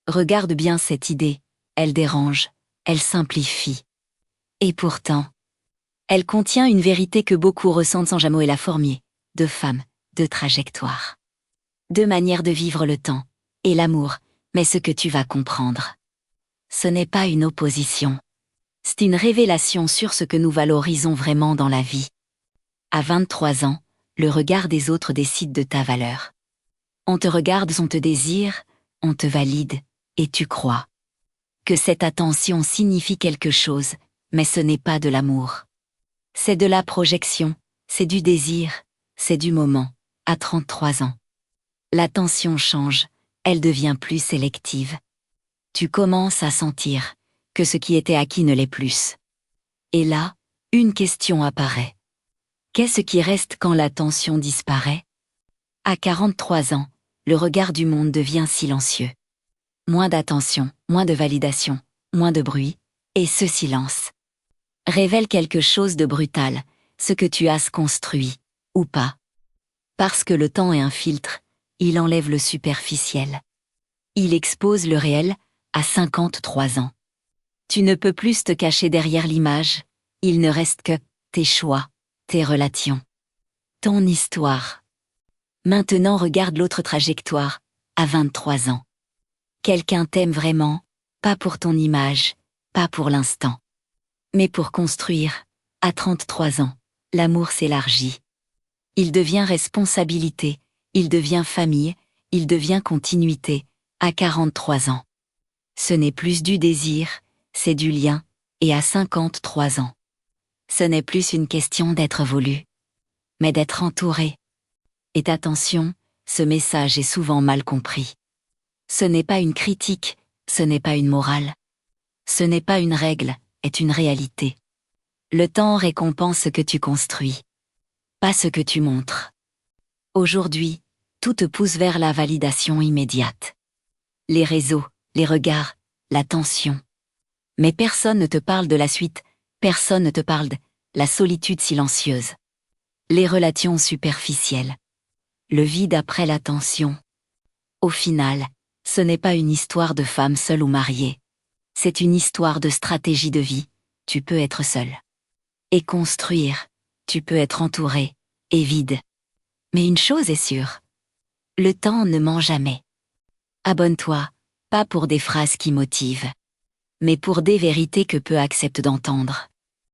Regarde bien cette idée, elle dérange, elle simplifie. Et pourtant, elle contient une vérité que beaucoup ressentent sans jamais la former, de femmes, de trajectoires. Deux manières de vivre le temps, et l'amour, mais ce que tu vas comprendre. Ce n'est pas une opposition. C'est une révélation sur ce que nous valorisons vraiment dans la vie. À 23 ans, le regard des autres décide de ta valeur. On te regarde, on te désire, on te valide, et tu crois que cette attention signifie quelque chose, mais ce n'est pas de l'amour. C'est de la projection, c'est du désir, c'est du moment, à 33 ans. L'attention change, elle devient plus sélective. Tu commences à sentir que ce qui était acquis ne l'est plus. Et là, une question apparaît. Qu'est-ce qui reste quand l'attention disparaît? À 43 ans, le regard du monde devient silencieux. Moins d'attention, moins de validation, moins de bruit, et ce silence révèle quelque chose de brutal, ce que tu as construit, ou pas. Parce que le temps est un filtre, il enlève le superficiel. Il expose le réel, à 53 ans. Tu ne peux plus te cacher derrière l'image, il ne reste que tes choix, tes relations, ton histoire. Maintenant regarde l'autre trajectoire, à 23 ans. Quelqu'un t'aime vraiment, pas pour ton image, pas pour l'instant. Mais pour construire, à 33 ans, l'amour s'élargit. Il devient responsabilité, il devient famille, il devient continuité, à 43 ans. Ce n'est plus du désir, c'est du lien, et à 53 ans. Ce n'est plus une question d'être voulu, mais d'être entouré. Et attention, ce message est souvent mal compris. Ce n'est pas une critique, ce n'est pas une morale. Ce n'est pas une règle, est une réalité. Le temps récompense ce que tu construis, pas ce que tu montres. Aujourd'hui, tout te pousse vers la validation immédiate. Les réseaux, les regards, l'attention. Mais personne ne te parle de la suite, personne ne te parle de la solitude silencieuse. Les relations superficielles. Le vide après l'attention. Au final, ce n'est pas une histoire de femme seule ou mariée. C'est une histoire de stratégie de vie, tu peux être seul. Et construire, tu peux être entouré, et vide. Mais une chose est sûre. Le temps ne ment jamais. Abonne-toi, pas pour des phrases qui motivent, mais pour des vérités que peu acceptent d'entendre.